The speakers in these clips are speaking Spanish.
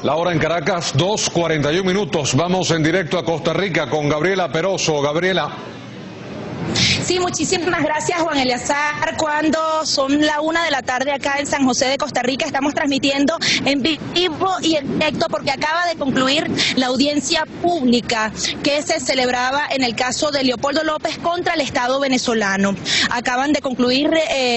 La hora en Caracas, 2:41 minutos. Vamos en directo a Costa Rica con Gabriela Peroso. Gabriela. Sí, muchísimas gracias, Juan Eleazar. Cuando son la 1 de la tarde acá en San José de Costa Rica, estamos transmitiendo en vivo y en directo porque acaba de concluir la audiencia pública que se celebraba en el caso de Leopoldo López contra el Estado venezolano. Acaban de concluir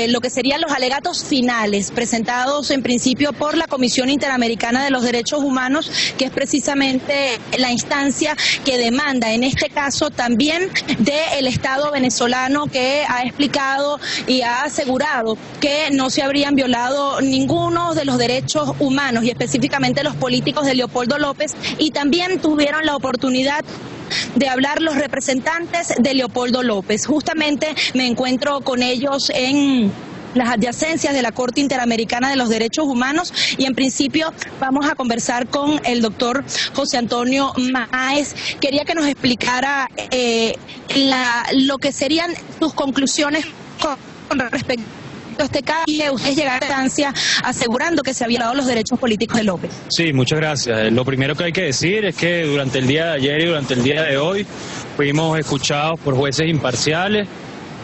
lo que serían los alegatos finales presentados en principio por la Comisión Interamericana de los Derechos Humanos, que es precisamente la instancia que demanda en este caso también del Estado venezolano, que ha explicado y ha asegurado que no se habrían violado ninguno de los derechos humanos y específicamente los políticos de Leopoldo López, y también tuvieron la oportunidad de hablar los representantes de Leopoldo López. Justamente me encuentro con ellos en las adyacencias de la Corte Interamericana de los Derechos Humanos y en principio vamos a conversar con el doctor José Antonio Máez. Quería que nos explicara lo que serían sus conclusiones con respecto a este caso. Ustedes llegaron a la instancia asegurando que se habían dado los derechos políticos de López. Sí, muchas gracias. Lo primero que hay que decir es que durante el día de ayer y durante el día de hoy fuimos escuchados por jueces imparciales.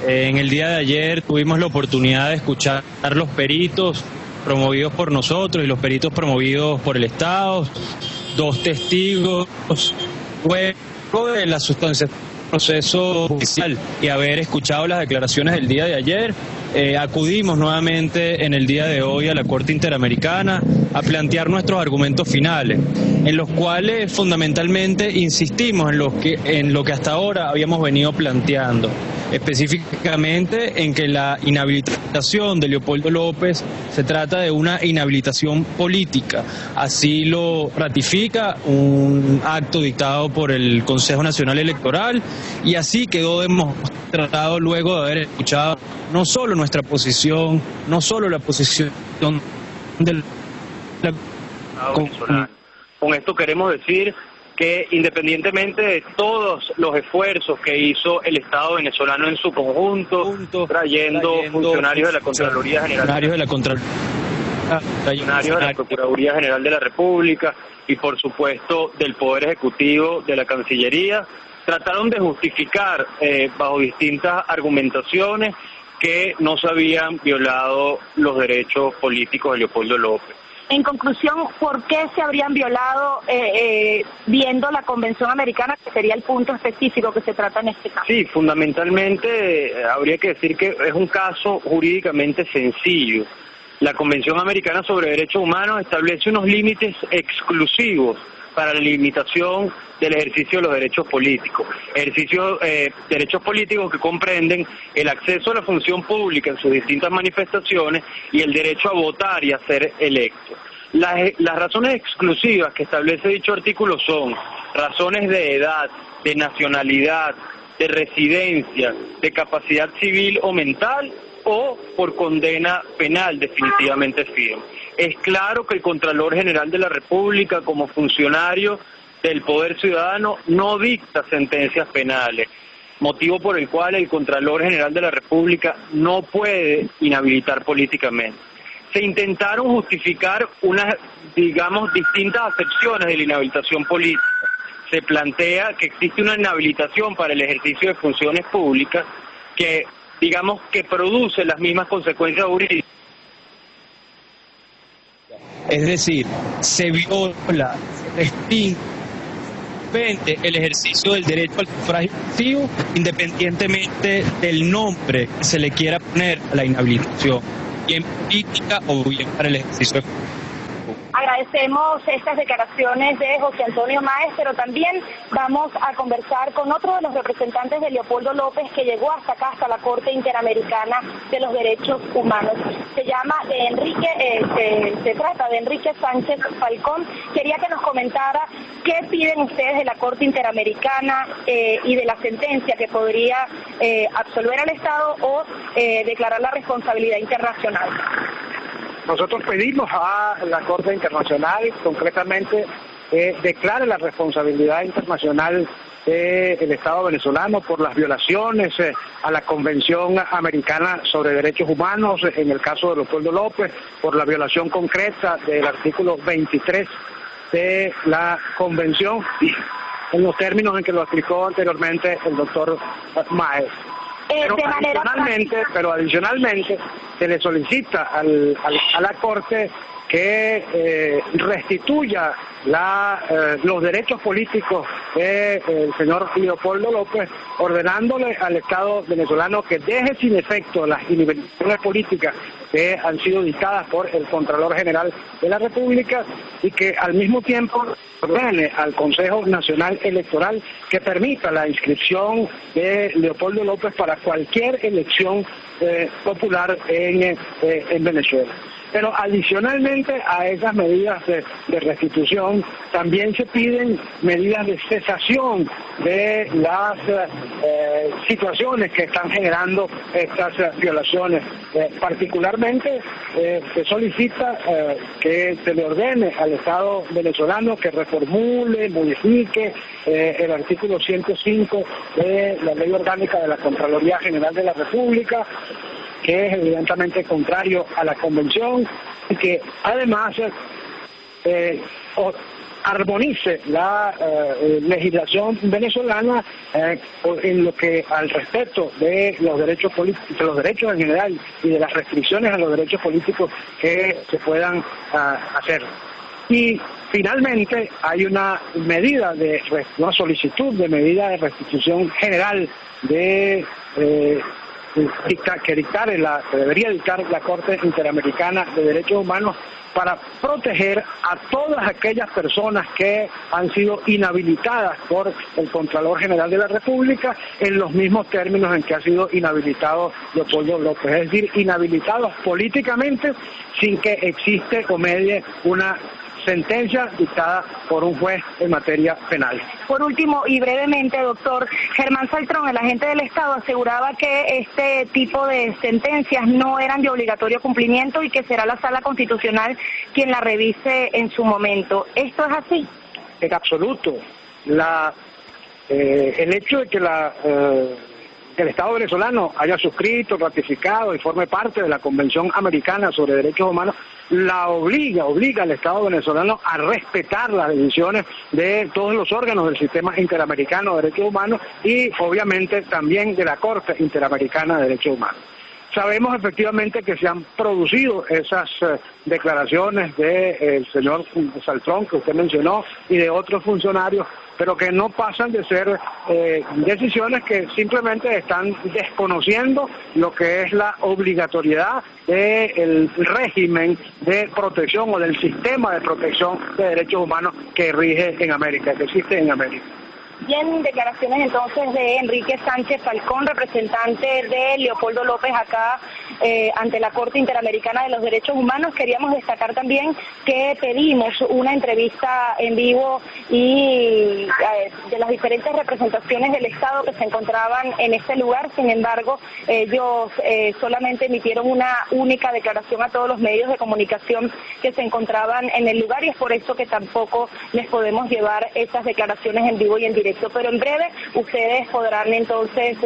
En el día de ayer tuvimos la oportunidad de escuchar los peritos promovidos por nosotros y los peritos promovidos por el Estado, 2 testigos, luego de la sustancia del proceso judicial y haber escuchado las declaraciones del día de ayer, acudimos nuevamente en el día de hoy a la Corte Interamericana a plantear nuestros argumentos finales, en los cuales fundamentalmente insistimos en lo que hasta ahora habíamos venido planteando, específicamente en que la inhabilitación de Leopoldo López se trata de una inhabilitación política. Así lo ratifica un acto dictado por el Consejo Nacional Electoral y así quedó demostrado luego de haber escuchado no solo nuestra posición, no solo la posición del venezolano. Con esto queremos decir que independientemente de todos los esfuerzos que hizo el Estado venezolano en su conjunto, trayendo funcionarios de la Contraloría General, funcionarios de la Procuraduría General de la República y por supuesto del Poder Ejecutivo, de la Cancillería, trataron de justificar bajo distintas argumentaciones que no se habían violado los derechos políticos de Leopoldo López. En conclusión, ¿por qué se habrían violado viendo la Convención Americana, que sería el punto específico que se trata en este caso? Sí, fundamentalmente habría que decir que es un caso jurídicamente sencillo. La Convención Americana sobre Derechos Humanos establece unos límites exclusivos para la limitación del ejercicio de los derechos políticos. Derechos políticos que comprenden el acceso a la función pública en sus distintas manifestaciones y el derecho a votar y a ser electo. Las razones exclusivas que establece dicho artículo son razones de edad, de nacionalidad, de residencia, de capacidad civil o mental o por condena penal definitivamente firme. Es claro que el Contralor General de la República, como funcionario del Poder Ciudadano, no dicta sentencias penales, motivo por el cual el Contralor General de la República no puede inhabilitar políticamente. Se intentaron justificar unas, distintas acepciones de la inhabilitación política. Se plantea que existe una inhabilitación para el ejercicio de funciones públicas que, que produce las mismas consecuencias jurídicas. Es decir, se viola, se restringe el ejercicio del derecho al sufragio efectivo, independientemente del nombre que se le quiera poner a la inhabilitación, bien política o bien para el ejercicio de Agradecemos estas declaraciones de José Antonio Máez, pero también vamos a conversar con otro de los representantes de Leopoldo López que llegó hasta acá, hasta la Corte Interamericana de los Derechos Humanos. Se trata de Enrique Sánchez Falcón. Quería que nos comentara qué piden ustedes de la Corte Interamericana y de la sentencia que podría absolver al Estado o declarar la responsabilidad internacional. Nosotros pedimos a la Corte Internacional, concretamente, declare la responsabilidad internacional del Estado venezolano por las violaciones a la Convención Americana sobre Derechos Humanos, en el caso de Leopoldo López, por la violación concreta del artículo 23 de la convención en los términos en que lo explicó anteriormente el doctor Maes. Pero adicionalmente se le solicita a la Corte que restituya los derechos políticos del señor Leopoldo López, ordenándole al Estado venezolano que deje sin efecto las inhibiciones políticas que han sido dictadas por el Contralor General de la República y que al mismo tiempo ordene al Consejo Nacional Electoral que permita la inscripción de Leopoldo López para cualquier elección popular en Venezuela. Pero adicionalmente a esas medidas de restitución, también se piden medidas de cesación de las situaciones que están generando estas violaciones. Particularmente se solicita que se le ordene al Estado venezolano que reformule, modifique el artículo 105 de la Ley Orgánica de la Contraloría General de la República, que es evidentemente contrario a la Convención, y que además armonice la legislación venezolana en lo que al respecto de los derechos políticos, de los derechos en general y de las restricciones a los derechos políticos que se puedan hacer. Y finalmente hay una solicitud de medida de restitución general que debería dictar la Corte Interamericana de Derechos Humanos para proteger a todas aquellas personas que han sido inhabilitadas por el Contralor General de la República en los mismos términos en que ha sido inhabilitado Leopoldo López, es decir, inhabilitados políticamente sin que existe o medie una sentencia dictada por un juez en materia penal. Por último y brevemente, doctor, Germán Saltrón, el agente del Estado, aseguraba que este tipo de sentencias no eran de obligatorio cumplimiento y que será la Sala Constitucional quien la revise en su momento. ¿Esto es así? En absoluto. El hecho de que el Estado venezolano haya suscrito, ratificado y forme parte de la Convención Americana sobre Derechos Humanos obliga al Estado venezolano a respetar las decisiones de todos los órganos del Sistema Interamericano de Derechos Humanos y obviamente también de la Corte Interamericana de Derechos Humanos. Sabemos efectivamente que se han producido esas declaraciones del señor Saltrón, que usted mencionó, y de otros funcionarios, pero que no pasan de ser decisiones que simplemente están desconociendo lo que es la obligatoriedad del régimen de protección o del sistema de protección de derechos humanos que rige en América, que existe en América. Bien, declaraciones entonces de Enrique Sánchez Falcón, representante de Leopoldo López acá ante la Corte Interamericana de los Derechos Humanos. Queríamos destacar también que pedimos una entrevista en vivo y de las diferentes representaciones del Estado que se encontraban en este lugar. Sin embargo, ellos solamente emitieron una única declaración a todos los medios de comunicación que se encontraban en el lugar y es por eso que tampoco les podemos llevar esas declaraciones en vivo y en directo. Pero en breve ustedes podrán entonces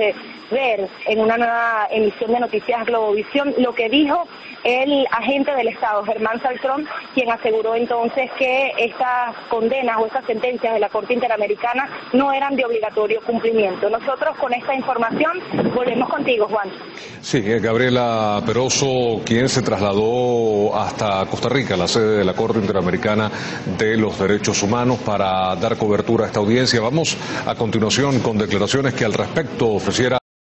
ver en una nueva emisión de Noticias Globovisión lo que dijo el agente del Estado, Germán Saltrón, quien aseguró entonces que estas condenas o estas sentencias de la Corte Interamericana no eran de obligatorio cumplimiento. Nosotros con esta información volvemos contigo, Juan. Sí, Gabriela Peroso, quien se trasladó hasta Costa Rica, la sede de la Corte Interamericana de los Derechos Humanos, para dar cobertura a esta audiencia. Vamos a continuación con declaraciones que al respecto ofreciera